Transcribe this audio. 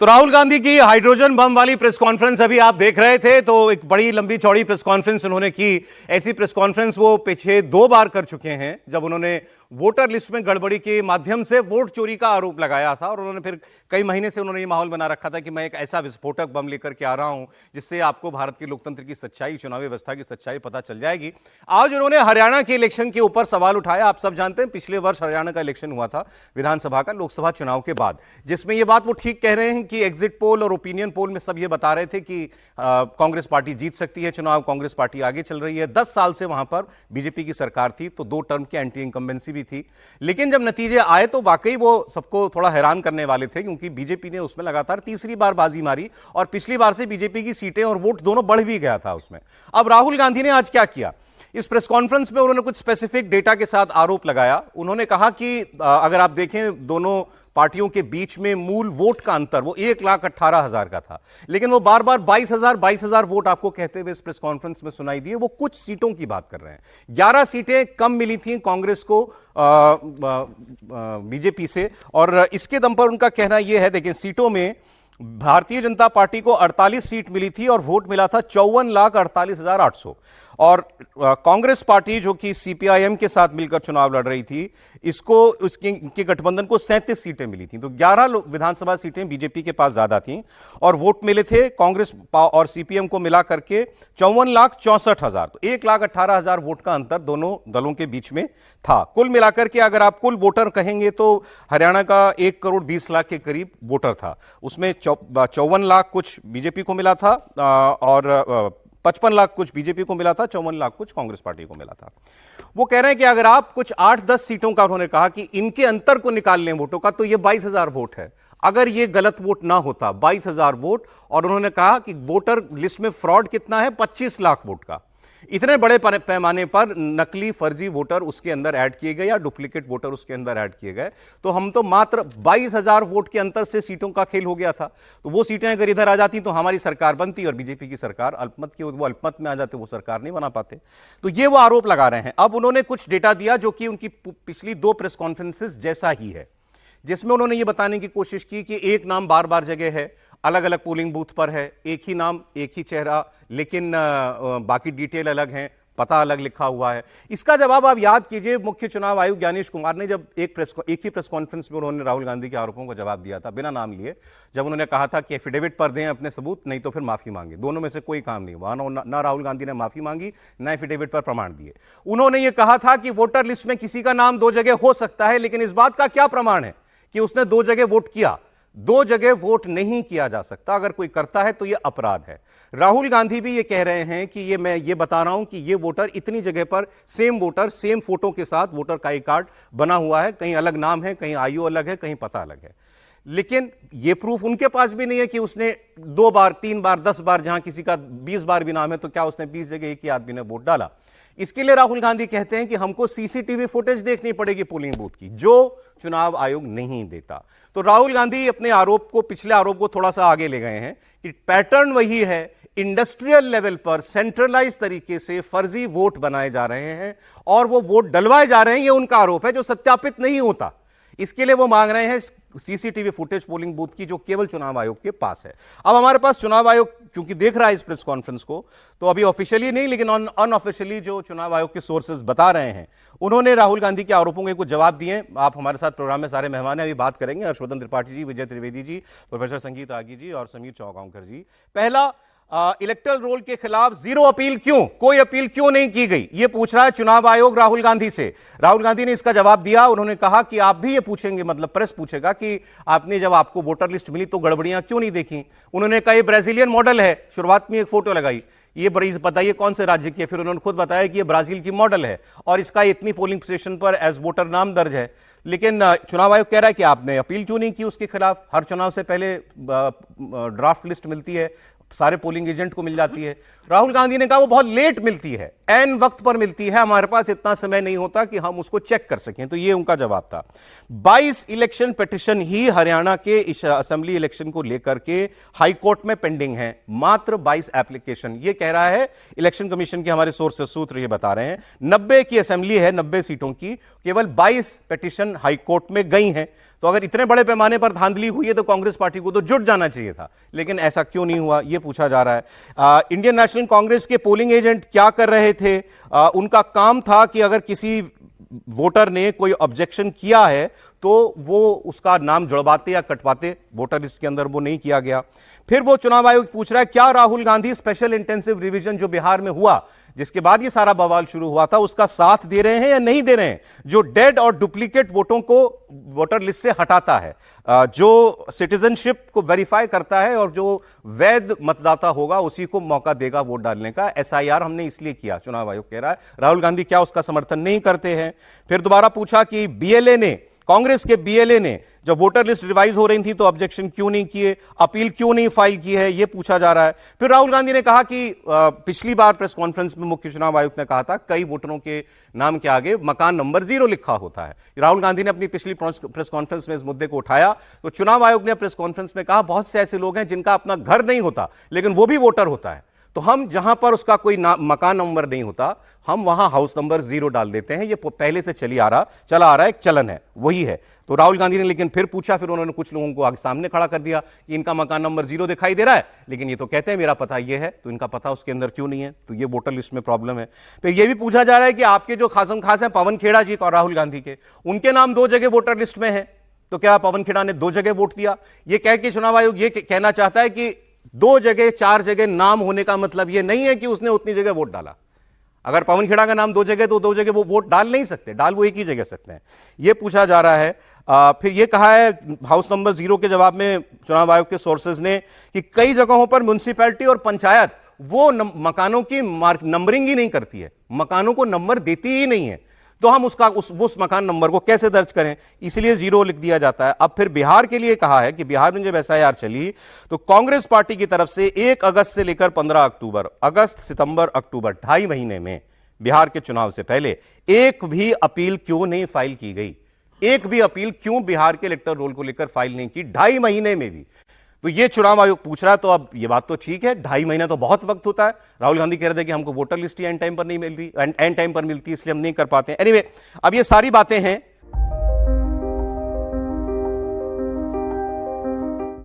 तो राहुल गांधी की hydrogen bomb वाली प्रेस कॉन्फ्रेंस अभी आप देख रहे थे। तो एक बड़ी लंबी चौड़ी प्रेस कॉन्फ्रेंस उन्होंने की। ऐसी प्रेस कॉन्फ्रेंस वो पीछे 2 बार कर चुके हैं, जब उन्होंने वोटर लिस्ट में गड़बड़ी के माध्यम से वोट चोरी का आरोप लगाया था। और उन्होंने फिर कई महीने से उन्होंने ये माहौल बना रखा था कि मैं एक ऐसा विस्फोटक बम लेकर के आ रहा हूं जिससे आपको भारत के लोकतंत्र की सच्चाई, चुनावी व्यवस्था की सच्चाई पता चल जाएगी। आज उन्होंने हरियाणा के इलेक्शन के ऊपर सवाल उठाया। आप सब जानते हैं पिछले वर्ष हरियाणा का इलेक्शन हुआ था, विधानसभा का, लोकसभा चुनाव के बाद, जिसमें ये बात वो ठीक कह रहे हैं कि एग्जिट पोल और ओपिनियन पोल में सब ये बता रहे थे कि कांग्रेस पार्टी जीत सकती है चुनाव, कांग्रेस पार्टी आगे चल रही है। 10 साल से वहां पर बीजेपी की सरकार थी, तो 2 टर्म की एंटी इनकम्बेंसी भी थी। लेकिन जब नतीजे आए तो वाकई वो सबको थोड़ा हैरान करने वाले थे, क्योंकि बीजेपी ने उसमें लगातार तीसरी बार बाजी मारी और पिछली बार से बीजेपी की सीटें और वोट दोनों बढ़ भी गया था उसमें। अब राहुल गांधी ने आज क्या किया, इस प्रेस कॉन्फ्रेंस में उन्होंने कुछ स्पेसिफिक डेटा के साथ आरोप लगाया। उन्होंने कहा कि अगर आप देखें दोनों पार्टियों के बीच में मूल वोट का अंतर वो 1,18,000 का था, लेकिन वो बार बार 22,000 वोट आपको कहते हुए इस प्रेस कॉन्फ्रेंस में सुनाई दिए। वो कुछ सीटों की बात कर रहे हैं। 11 सीटें कम मिली थी कांग्रेस को बीजेपी से, और इसके दम पर उनका कहना यह है, देखिए सीटों में भारतीय जनता पार्टी को 48 सीट मिली थी और वोट मिला था 54,48,800। और कांग्रेस पार्टी जो कि सीपीआईएम के साथ मिलकर चुनाव लड़ रही थी, इसको उसके गठबंधन को 37 सीटें मिली थी। तो 11 विधानसभा सीटें बीजेपी के पास ज्यादा थीं और वोट मिले थे कांग्रेस और सीपीएम को मिला करके 54,64,000। तो 1,18,000 वोट का अंतर दोनों दलों के बीच में था। कुल मिलाकर के अगर आप कुल वोटर कहेंगे तो हरियाणा का 1,20,00,000 के करीब वोटर था। उसमें 54 लाख कुछ बीजेपी को मिला था और 55 लाख कुछ बीजेपी को मिला था, 54 लाख कुछ कांग्रेस पार्टी को मिला था। वो कह रहे हैं कि अगर आप कुछ 8-10 सीटों का, उन्होंने कहा कि इनके अंतर को निकाल लें वोटों का, तो ये 22,000 वोट है। अगर ये गलत वोट ना होता, 22,000 वोट, और उन्होंने कहा कि वोटर लिस्ट में फ्रॉड कितना है, 25 लाख वोट का। इतने बड़े पैमाने पर नकली फर्जी वोटर उसके अंदर ऐड किए गए या डुप्लीकेट वोटर उसके अंदर ऐड किए गए, तो हम तो मात्र 22,000 वोट के अंतर से सीटों का खेल हो गया था। तो वो सीटें अगर इधर आ जाती तो हमारी सरकार बनती और बीजेपी की सरकार अल्पमत की, वो अल्पमत में आ जाते, वो सरकार नहीं बना पाते। तो ये वो आरोप लगा रहे हैं। अब उन्होंने कुछ डेटा दिया जो कि उनकी पिछली 2 प्रेस कॉन्फ्रेंसेस जैसा ही है, जिसमें उन्होंने ये बताने की कोशिश की कि एक नाम बार बार जगह है, अलग अलग पोलिंग बूथ पर है, एक ही नाम एक ही चेहरा, लेकिन बाकी डिटेल अलग हैं, पता अलग लिखा हुआ है। इसका जवाब आप याद कीजिए, मुख्य चुनाव आयुक्त ज्ञानेश कुमार ने जब एक ही प्रेस कॉन्फ्रेंस में उन्होंने राहुल गांधी के आरोपों का जवाब दिया था बिना नाम लिए, जब उन्होंने कहा था कि एफिडेविट पर दें अपने सबूत, नहीं तो फिर माफी मांगे। दोनों में से कोई काम नहीं हुआ, ना राहुल गांधी ने माफी मांगी, ना एफिडेविट पर प्रमाण दिए। उन्होंने ये कहा था कि वोटर लिस्ट में किसी का नाम 2 जगह हो सकता है, लेकिन इस बात का क्या प्रमाण है कि उसने 2 जगह वोट किया। 2 जगह वोट नहीं किया जा सकता। अगर कोई करता है तो यह अपराध है। राहुल गांधी भी ये कह रहे हैं कि मैं ये बता रहा हूं कि ये वोटर इतनी जगह पर सेम वोटर, सेम फोटो के साथ वोटर का आई कार्ड बना हुआ है, कहीं अलग नाम है, कहीं आयु अलग है, कहीं पता अलग है। लेकिन यह प्रूफ उनके पास भी नहीं है कि उसने 2 बार, 3 बार, 10 बार, जहां किसी का 20 बार भी नाम है, तो क्या उसने 20 जगह एक ही आदमी ने वोट डाला। इसके लिए राहुल गांधी कहते हैं कि हमको सीसीटीवी फुटेज देखनी पड़ेगी पोलिंग बूथ की, जो चुनाव आयोग नहीं देता। तो राहुल गांधी अपने आरोप को, पिछले आरोप को थोड़ा सा आगे ले गए हैं कि पैटर्न वही है, इंडस्ट्रियल लेवल पर सेंट्रलाइज तरीके से फर्जी वोट बनाए जा रहे हैं और वो वोट डलवाए जा रहे हैं। ये उनका आरोप है जो सत्यापित नहीं होता। इसके लिए वो मांग रहे हैं सीसीटीवी फुटेज पोलिंग बूथ की, जो केवल चुनाव आयोग के पास है। अब हमारे पास चुनाव आयोग क्योंकि देख रहा है इस प्रेस कॉन्फ्रेंस को, तो अभी ऑफिशियली नहीं लेकिन अनऑफिशियली जो चुनाव आयोग के सोर्सेज बता रहे हैं, उन्होंने राहुल गांधी के आरोपों के कुछ जवाब दिए। आप हमारे साथ प्रोग्राम में सारे मेहमान हैं, अभी बात करेंगे। हर्षवर्धन त्रिपाठी जी, विजय त्रिवेदी जी, प्रोफेसर संगीत आगी जी और समीर चौगांवकर जी। पहला, इलेक्टोरल रोल के खिलाफ 0 अपील क्यों, कोई अपील क्यों नहीं की गई, यह पूछ रहा है चुनाव आयोग राहुल गांधी से। राहुल गांधी ने इसका जवाब दिया। उन्होंने कहा कि आप भी ये पूछेंगे, मतलब प्रेस पूछेगा कि आपने जब आपको वोटर लिस्ट मिली तो गड़बड़ियां क्यों नहीं देखी। उन्होंने कहा ये ब्राजीलियन मॉडल है, शुरुआत में एक फोटो लगाई, ये बताइए कौन से राज्य की है, फिर उन्होंने खुद बताया कि ये ब्राजील की मॉडल है और इसका इतनी पोलिंग स्टेशन पर एज वोटर नाम दर्ज है। लेकिन चुनाव आयोग कह रहा है कि आपने अपील क्यों नहीं की उसके खिलाफ। हर चुनाव से पहले ड्राफ्ट लिस्ट मिलती है, सारे पोलिंग एजेंट को मिल जाती है। राहुल गांधी ने कहा वो बहुत लेट मिलती है, एन वक्त पर मिलती है, हमारे पास इतना समय नहीं होता कि हम उसको चेक कर सकें। तो ये उनका जवाब था। 22 इलेक्शन पिटीशन ही हरियाणा के असेंबली इलेक्शन को लेकर के हाई कोर्ट में पेंडिंग है, मात्र 22 एप्लीकेशन। ये कह रहा है इलेक्शन कमीशन के हमारे सोर्सेस, सूत्र ये बता रहे हैं 90 की असेंबली है, 90 सीटों की, केवल 22 पिटीशन हाई कोर्ट में गई हैं। तो अगर इतने बड़े पैमाने पर धांधली हुई है तो कांग्रेस पार्टी को तो जुट जाना चाहिए था, लेकिन ऐसा क्यों नहीं हुआ, यह पूछा जा रहा है। इंडियन नेशनल कांग्रेस के पोलिंग एजेंट क्या कर रहे थे? उनका काम था कि अगर किसी वोटर ने कोई ऑब्जेक्शन किया है तो वो उसका नाम जुड़वाते या कटवाते, वोटर लिस्ट के अंदर वो नहीं किया गया। फिर वो चुनाव आयोग पूछ रहा है क्या Rahul Gandhi special intensive revision जो बिहार में हुआ, जिसके बाद ये सारा बवाल शुरू हुआ था, उसका साथ दे रहे हैं या नहीं दे रहे हैं, जो डेड और डुप्लीकेट वोटों को वोटर लिस्ट से हटाता है, जो सिटीजनशिप को वेरीफाई करता है और जो वैध मतदाता होगा उसी को मौका देगा वोट डालने का। एसआईआर हमने इसलिए किया, चुनाव आयोग कह रहा है। राहुल गांधी क्या उसका समर्थन नहीं करते हैं? फिर दोबारा पूछा कि बीएलए ने, कांग्रेस के बीएलए ने जब वोटर लिस्ट रिवाइज हो रही थी तो ऑब्जेक्शन क्यों नहीं किए, अपील क्यों नहीं फाइल की है, यह पूछा जा रहा है। फिर राहुल गांधी ने कहा कि पिछली बार प्रेस कॉन्फ्रेंस में मुख्य चुनाव आयुक्त ने कहा था कई वोटरों के नाम के आगे मकान नंबर 0 लिखा होता है। राहुल गांधी ने अपनी पिछली प्रेस कॉन्फ्रेंस में इस मुद्दे को उठाया तो चुनाव आयोग ने प्रेस कॉन्फ्रेंस में कहा बहुत से ऐसे लोग हैं जिनका अपना घर नहीं होता लेकिन वो भी वोटर होता है, तो हम जहां पर उसका कोई मकान नंबर नहीं होता हम वहां हाउस नंबर 0 डाल देते हैं। ये पहले से चला आ रहा एक चलन है, वही है। तो राहुल गांधी ने लेकिन फिर पूछा, फिर उन्होंने कुछ लोगों को आगे सामने खड़ा कर दिया कि इनका मकान नंबर 0 दिखाई दे रहा है लेकिन ये तो कहते हैं मेरा पता ये है, तो इनका पता उसके अंदर क्यों नहीं है? तो ये वोटर लिस्ट में प्रॉब्लम है। फिर यह भी पूछा जा रहा है कि आपके जो खासम खास हैं पवन खेड़ा जी और राहुल गांधी के, उनके नाम 2 जगह वोटर लिस्ट में है, तो क्या पवन खेड़ा ने 2 जगह वोट दिया? ये कह के चुनाव आयोग ये कहना चाहता है कि 2 जगह 4 जगह नाम होने का मतलब यह नहीं है कि उसने उतनी जगह वोट डाला। अगर पवन खेड़ा का नाम 2 जगह तो 2 जगह वो वोट डाल नहीं सकते, डाल वो एक ही जगह सकते हैं, यह पूछा जा रहा है। फिर यह कहा है हाउस नंबर 0 के जवाब में चुनाव आयोग के सोर्सेज ने कि कई जगहों पर म्युनिसिपैलिटी और पंचायत वो मकानों की नंबरिंग ही नहीं करती है, मकानों को नंबर देती ही नहीं है, तो हम उस मकान नंबर को कैसे दर्ज करें, इसलिए 0 लिख दिया जाता है। अब फिर बिहार के लिए कहा है कि बिहार में जब एसआईआर चली तो कांग्रेस पार्टी की तरफ से 1 अगस्त से लेकर 15 अक्टूबर, अगस्त सितंबर अक्टूबर 2.5 महीने में बिहार के चुनाव से पहले एक भी अपील क्यों नहीं फाइल की गई? एक भी अपील क्यों बिहार के इलेक्टोरल रोल को लेकर फाइल नहीं की 2.5 महीने में भी? तो ये चुनाव आयोग पूछ रहा है। तो अब ये बात तो ठीक है, 2.5 महीना तो बहुत वक्त होता है। राहुल गांधी कह रहे थे कि हमको voter list he and time पर नहीं मिलती, एंड टाइम पर मिलती इसलिए हम नहीं कर पाते। एनीवे, अब ये सारी बातें हैं